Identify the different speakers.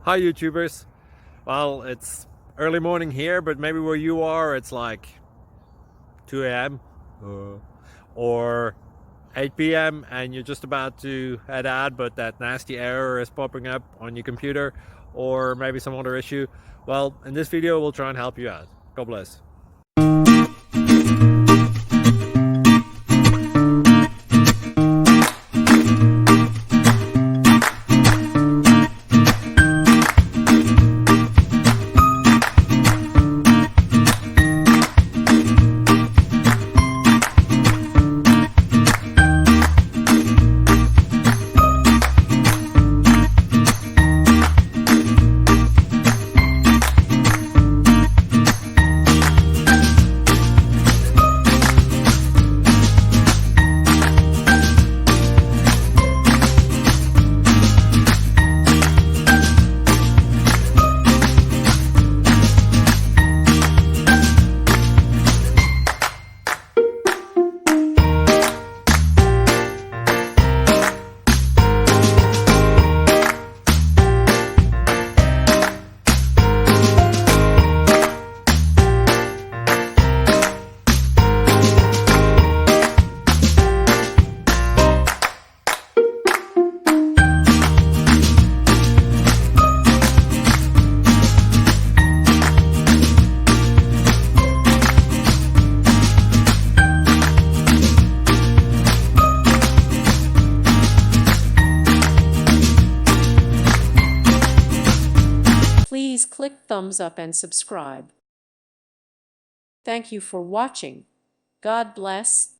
Speaker 1: Hi YouTubers. Well, it's early morning here, but maybe where you are it's like 2 a.m. or 8 p.m. and you're just about to head out, but that nasty error is popping up on your computer, or maybe some other issue. Well, in this video we'll try and help you out. God bless.
Speaker 2: Please click thumbs up and subscribe. Thank you for watching. God bless.